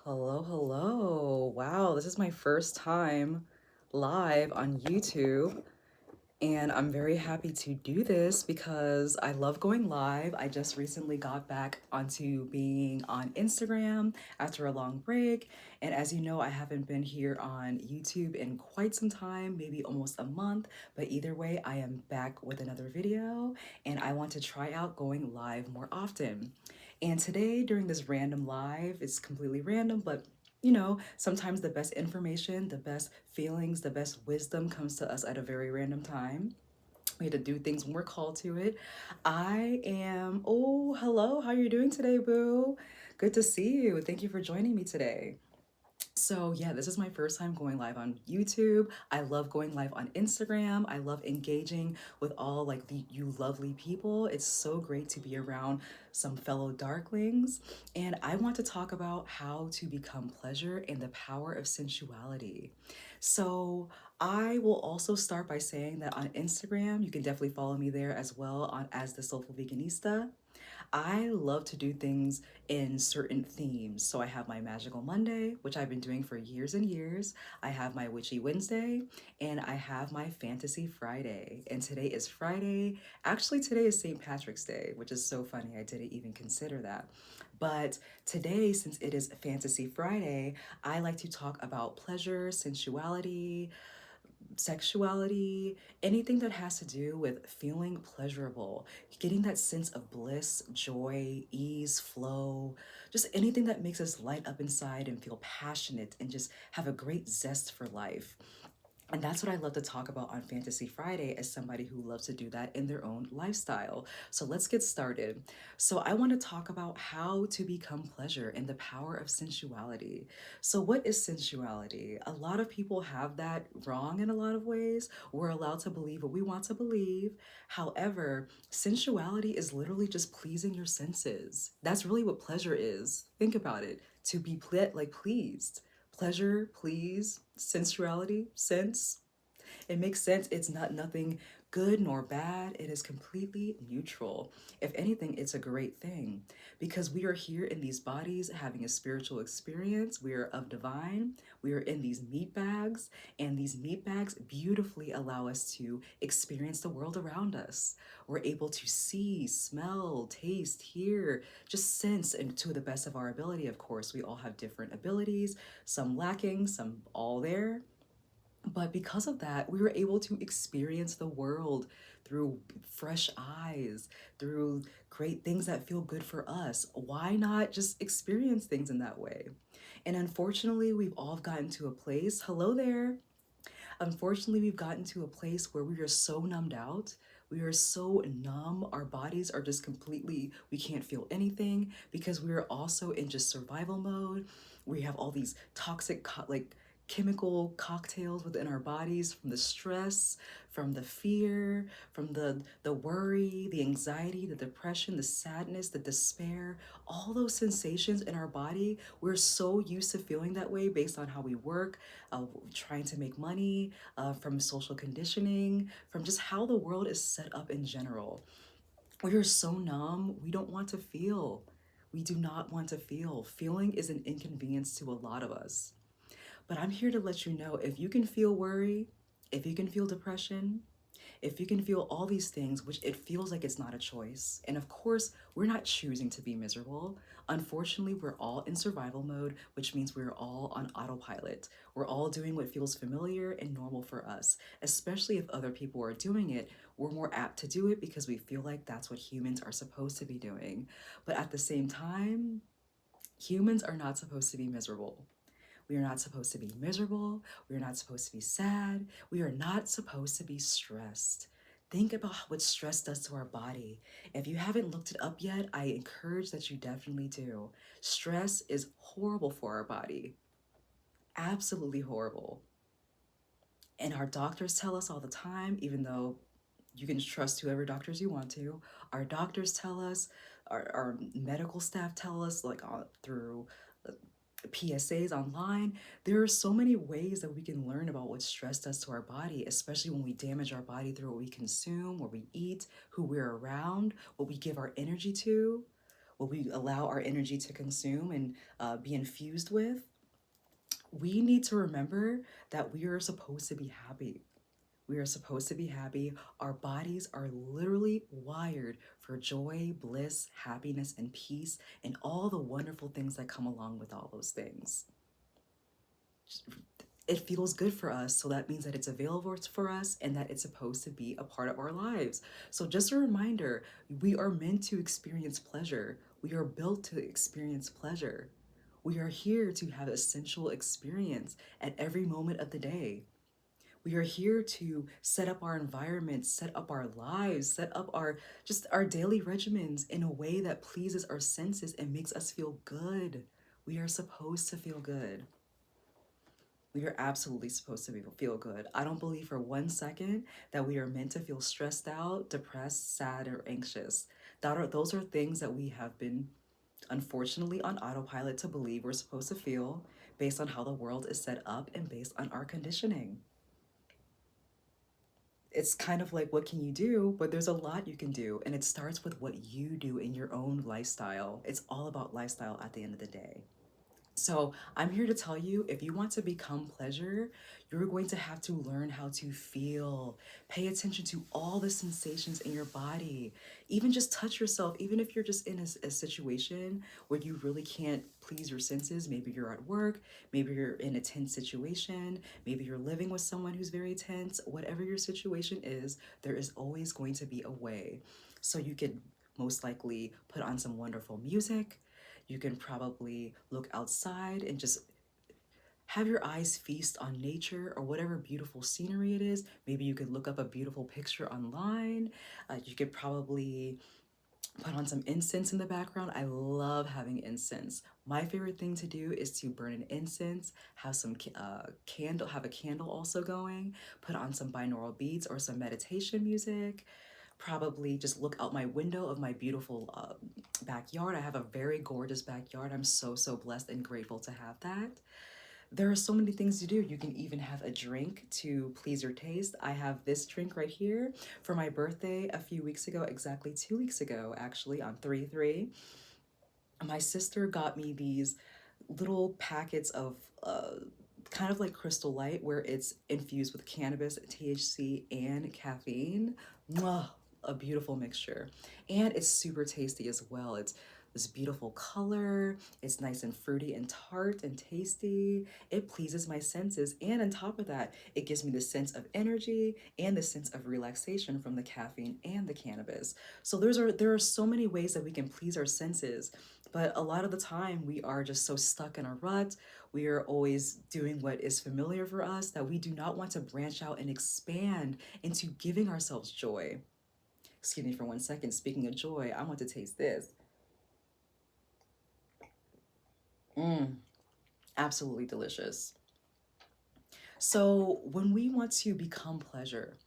Hello, hello. Wow, this is my first time live on YouTube, and I'm very happy to do this because I love going live. I just recently got back onto being on Instagram after a long break, and as you know, I haven't been here on YouTube in quite some time, maybe almost a month, but either way, I am back with another video, and I want to try out going live more often. And today, during this random live, it's completely random, but sometimes the best information, the best feelings, the best wisdom comes to us at a very random time. We had to do things when we're called to it. Oh, hello, how are you doing today, boo? Good to see you. Thank you for joining me today. So, yeah, this is my first time going live on YouTube. I love going live on Instagram. I love engaging with all like you lovely people. It's so great to be around some fellow darklings. And I want to talk about how to become pleasure and the power of sensuality. So, I will also start by saying that on Instagram, you can definitely follow me there as well on as the Soulful Veganista. I love to do things in certain themes. So I have my Magical Monday, which I've been doing for years and years. I have my Witchy Wednesday, and I have my Fantasy Friday. And today is Friday. Actually, today is St. Patrick's Day, which is so funny. I didn't even consider that. But today, since it is Fantasy Friday, I like to talk about pleasure, sensuality, sexuality, anything that has to do with feeling pleasurable, getting that sense of bliss, joy, ease, flow, just anything that makes us light up inside and feel passionate and just have a great zest for life. And that's what I love to talk about on Fantasy Friday as somebody who loves to do that in their own lifestyle. So let's get started. So I want to talk about how to become pleasure and the power of sensuality. So what is sensuality? A lot of people have that wrong in a lot of ways. We're allowed to believe what we want to believe. However, sensuality is literally just pleasing your senses. That's really what pleasure is. Think about it. To be pleased. Pleasure, please, sensuality, sense. It makes sense. It's not nothing good nor bad. It is completely neutral. If anything, it's a great thing because we are here in these bodies having a spiritual experience. We are of divine. We are in these meat bags, and these meat bags beautifully allow us to experience the world around us. We're able to see, smell, taste, hear, just sense, and to the best of our ability, of course. We all have different abilities, some lacking, some all there. But because of that, we were able to experience the world through fresh eyes, through great things that feel good for us. Why not just experience things in that way? And unfortunately, we've all gotten to a place, hello there. Unfortunately, we've gotten to a place where we are so numbed out. We are so numb. Our bodies are just completely, we can't feel anything because we are also in just survival mode. We have all these toxic, chemical cocktails within our bodies from the stress, from the fear, from the worry, the anxiety, the depression, the sadness, the despair, all those sensations in our body. We're so used to feeling that way based on how we work, trying to make money, from social conditioning, from just how the world is set up in general. We are so numb, we don't want to feel. We do not want to feel. Feeling is an inconvenience to a lot of us. But I'm here to let you know if you can feel worry, if you can feel depression, if you can feel all these things, which it feels like it's not a choice. And of course, we're not choosing to be miserable. Unfortunately, we're all in survival mode, which means we're all on autopilot. We're all doing what feels familiar and normal for us, especially if other people are doing it. We're more apt to do it because we feel like that's what humans are supposed to be doing. But at the same time, humans are not supposed to be miserable. We are not supposed to be miserable. We are not supposed to be sad. We are not supposed to be stressed. Think about what stress does to our body. If you haven't looked it up yet, I encourage that you definitely do. Stress is horrible for our body, absolutely horrible. And our doctors tell us all the time, even though you can trust whoever doctors you want to, our doctors tell us, our medical staff tell us, through PSAs online. There are so many ways that we can learn about what stress does to our body, especially when we damage our body through what we consume, what we eat, who we're around, what we give our energy to, what we allow our energy to consume and be infused with, we need to remember that we are supposed to be happy. We are supposed to be happy. Our bodies are literally wired for joy, bliss, happiness, and peace, and all the wonderful things that come along with all those things. It feels good for us, so that means that it's available for us and that it's supposed to be a part of our lives. So, just a reminder, we are meant to experience pleasure. We are built to experience pleasure. We are here to have a sensual experience at every moment of the day. We are here to set up our environment, set up our lives, set up our just our daily regimens in a way that pleases our senses and makes us feel good. We are supposed to feel good. We are absolutely supposed to feel good. I don't believe for one second that we are meant to feel stressed out, depressed, sad, or anxious. Those are things that we have been, unfortunately, on autopilot to believe we're supposed to feel based on how the world is set up and based on our conditioning. It's kind of like, what can you do? But there's a lot you can do. And it starts with what you do in your own lifestyle. It's all about lifestyle at the end of the day. So, I'm here to tell you, if you want to become pleasure, you're going to have to learn how to feel. Pay attention to all the sensations in your body. Even just touch yourself, even if you're just in a situation where you really can't please your senses. Maybe you're at work, maybe you're in a tense situation, maybe you're living with someone who's very tense. Whatever your situation is, there is always going to be a way. So, you could most likely put on some wonderful music. You can probably look outside and just have your eyes feast on nature or whatever beautiful scenery it is. Maybe you could look up a beautiful picture online. You could probably put on some incense in the background. I love having incense. My favorite thing to do is to burn an incense, have some candle, have a candle also going, put on some binaural beats or some meditation music, probably just look out my window of my beautiful backyard. I have a very gorgeous backyard. I'm so, so blessed and grateful to have that. There are so many things to do. You can even have a drink to please your taste. I have this drink right here for my birthday a few weeks ago, exactly 2 weeks ago, actually, on 3/3. My sister got me these little packets of kind of like Crystal Light, where it's infused with cannabis, THC, and caffeine. Mwah, a beautiful mixture. And it's super tasty as well. It's this beautiful color. It's nice and fruity and tart and tasty. It pleases my senses. And on top of that, it gives me the sense of energy and the sense of relaxation from the caffeine and the cannabis. So there are so many ways that we can please our senses. But a lot of the time, we are just so stuck in a rut. We are always doing what is familiar for us that we do not want to branch out and expand into giving ourselves joy. Excuse me for one second. Speaking of joy, I want to taste this. Mmm, absolutely delicious. So, when we want to become pleasure,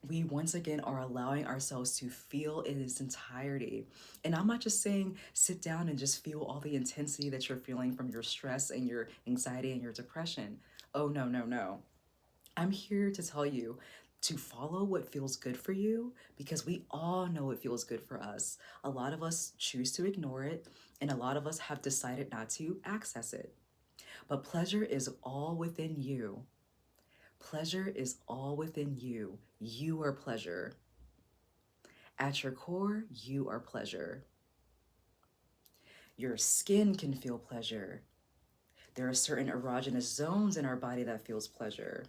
we once again are allowing ourselves to feel in its entirety. And I'm not just saying sit down and just feel all the intensity that you're feeling from your stress and your anxiety and your depression. Oh, no, no, no. I'm here to tell you to follow what feels good for you because we all know it feels good for us. A lot of us choose to ignore it, and a lot of us have decided not to access it. But pleasure is all within you. Pleasure is all within you. You are pleasure. At your core, you are pleasure. Your skin can feel pleasure. There are certain erogenous zones in our body that feels pleasure.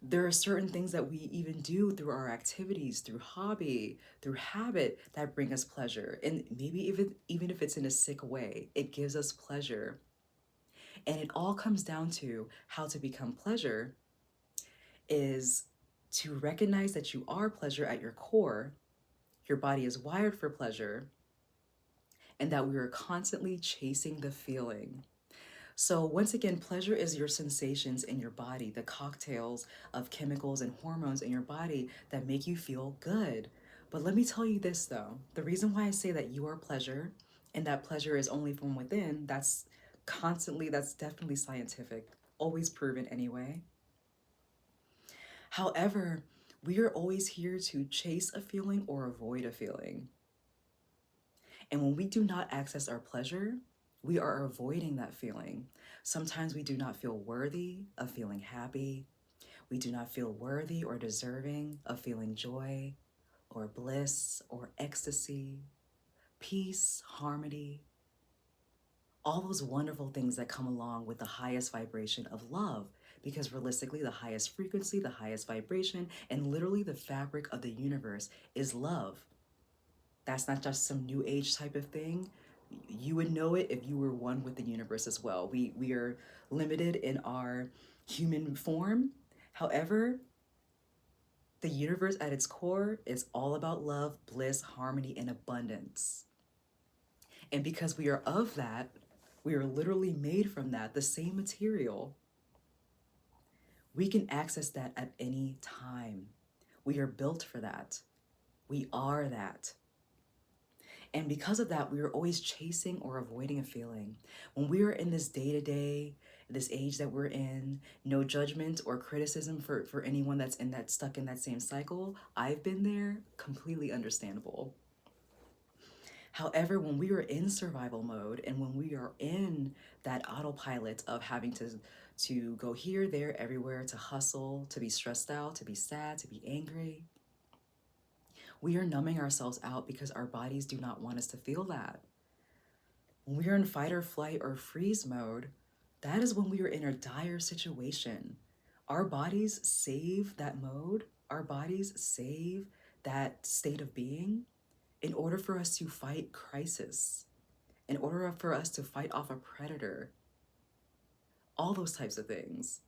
There are certain things that we even do through our activities, through hobby, through habit that bring us pleasure. And maybe even if it's in a sick way, it gives us pleasure. And it all comes down to how to become pleasure is to recognize that you are pleasure at your core, your body is wired for pleasure, and that we are constantly chasing the feeling. So, once again, pleasure is your sensations in your body, the cocktails of chemicals and hormones in your body that make you feel good. But let me tell you this though, the reason why I say that you are pleasure and that pleasure is only from within, that's definitely scientific, always proven anyway. However, we are always here to chase a feeling or avoid a feeling. And when we do not access our pleasure, we are avoiding that feeling. Sometimes we do not feel worthy of feeling happy. We do not feel worthy or deserving of feeling joy or bliss or ecstasy, peace, harmony, all those wonderful things that come along with the highest vibration of love. Because realistically, the highest frequency, the highest vibration, and literally the fabric of the universe is love. That's not just some new age type of thing. You would know it if you were one with the universe as well. We are limited in our human form. However, the universe at its core is all about love, bliss, harmony, and abundance. And because we are of that, we are literally made from that, the same material. We can access that at any time. We are built for that. We are that. And because of that, we are always chasing or avoiding a feeling. When we are in this day to day, this age that we're in, no judgment or criticism for anyone that's in that stuck in that same cycle. I've been there, completely understandable. However, when we are in survival mode and when we are in that autopilot of having to go here, there, everywhere, to hustle, to be stressed out, to be sad, to be angry, we are numbing ourselves out because our bodies do not want us to feel that. When we are in fight or flight or freeze mode, that is when we are in a dire situation. Our bodies save that mode, our bodies save that state of being in order for us to fight crisis, in order for us to fight off a predator, all those types of things.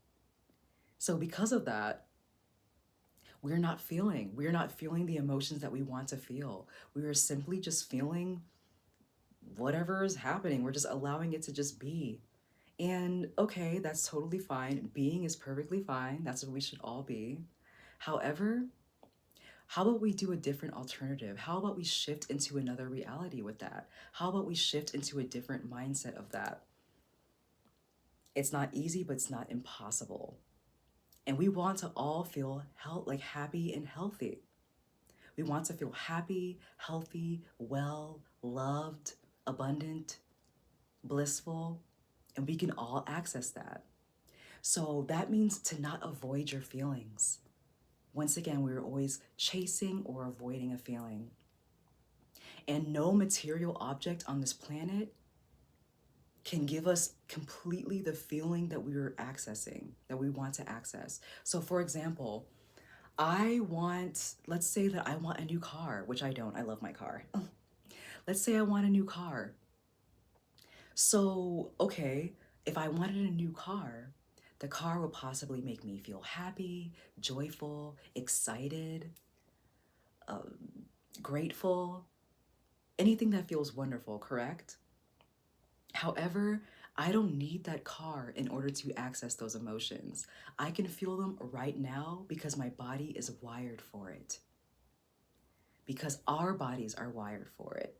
So because of that, we're not feeling the emotions that we want to feel. We are simply just feeling whatever is happening. We're just allowing it to just be. And okay, that's totally fine. Being is perfectly fine. That's what we should all be. However, how about we do a different alternative? How about we shift into another reality with that? How about we shift into a different mindset of that? It's not easy, but it's not impossible. And we want to all feel like happy and healthy. We want to feel happy, healthy, well, loved, abundant, blissful, and we can all access that. So that means to not avoid your feelings. Once again, we're always chasing or avoiding a feeling. And no material object on this planet can give us completely the feeling that we are accessing, that we want to access. So for example, let's say that I want a new car, which I don't, I love my car. Let's say I want a new car. So, okay, if I wanted a new car, the car will possibly make me feel happy, joyful, excited, um, grateful, anything that feels wonderful, correct? However, I don't need that car in order to access those emotions. I can feel them right now because my body is wired for it. Because our bodies are wired for it.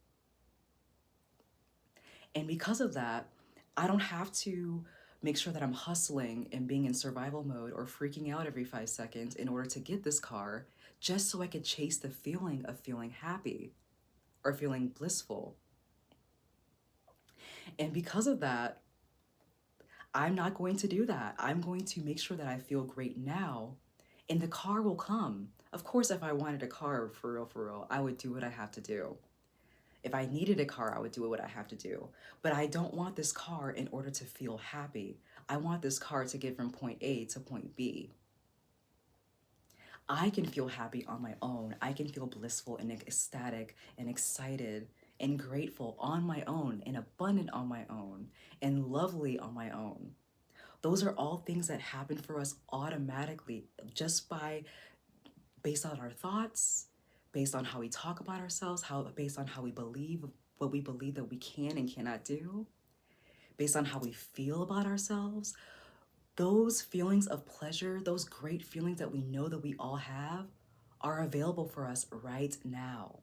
And because of that, I don't have to make sure that I'm hustling and being in survival mode or freaking out every 5 seconds in order to get this car just so I could chase the feeling of feeling happy or feeling blissful. And because of that, I'm not going to do that. I'm going to make sure that I feel great now and the car will come. Of course, if I wanted a car for real, I would do what I have to do. If I needed a car, I would do what I have to do. But I don't want this car in order to feel happy. I want this car to get from point A to point B. I can feel happy on my own. I can feel blissful and ecstatic and excited and grateful on my own and abundant on my own and lovely on my own. Those are all things that happen for us automatically just by based on our thoughts, based on how we talk about ourselves, based on how we believe what we believe that we can and cannot do, based on how we feel about ourselves. Those feelings of pleasure, those great feelings that we know that we all have, are available for us right now.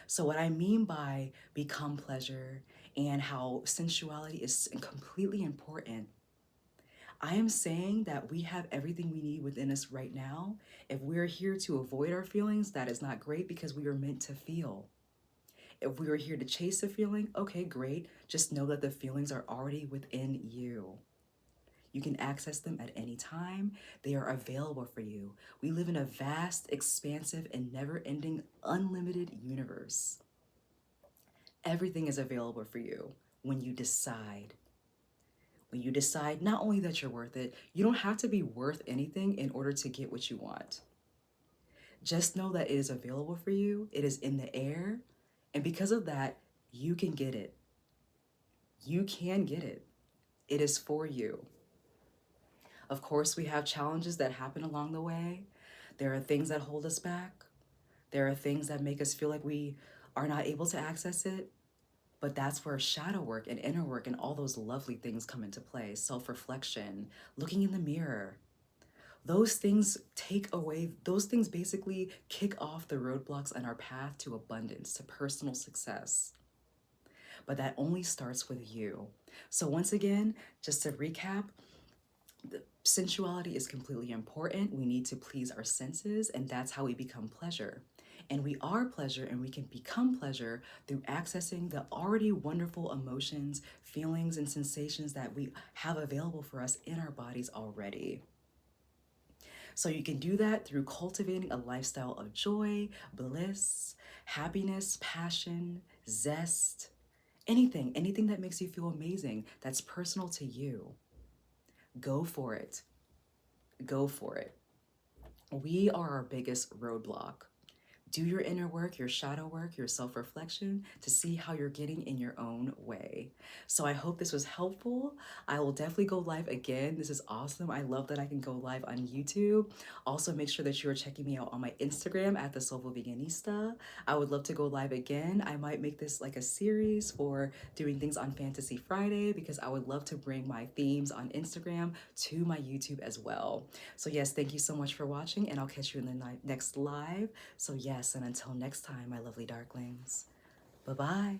So what I mean by become pleasure and how sensuality is completely important, I am saying that we have everything we need within us right now. If we're here to avoid our feelings, that is not great because we are meant to feel. If we were here to chase a feeling, okay, great. Just know that the feelings are already within you. You can access them at any time. They are available for you. We live in a vast, expansive, and never ending, unlimited universe. Everything is available for you when you decide. When you decide not only that you're worth it, you don't have to be worth anything in order to get what you want. Just know that it is available for you, it is in the air, and because of that, you can get it. You can get it. It is for you. Of course, we have challenges that happen along the way. There are things that hold us back. There are things that make us feel like we are not able to access it. But that's where shadow work and inner work and all those lovely things come into play. Self reflection, looking in the mirror. Those things take away, those things basically kick off the roadblocks on our path to abundance, to personal success. But that only starts with you. So, once again, just to recap, sensuality is completely important. We need to please our senses, and that's how we become pleasure. And we are pleasure, and we can become pleasure through accessing the already wonderful emotions, feelings, and sensations that we have available for us in our bodies already. So you can do that through cultivating a lifestyle of joy, bliss, happiness, passion, zest, anything that makes you feel amazing, that's personal to you. Go for it. Go for it. We are our biggest roadblock. Do your inner work, your shadow work, your self reflection to see how you're getting in your own way. So I hope this was helpful. I will definitely go live again. This is awesome. I love that I can go live on YouTube. Also, make sure that you are checking me out on my Instagram at the Soulful Veganista. I would love to go live again. I might make this like a series for doing things on Fantasy Friday because I would love to bring my themes on Instagram to my YouTube as well. So, yes, thank you so much for watching, and I'll catch you in the next live. So, yes, and until next time, my lovely darklings, bye bye.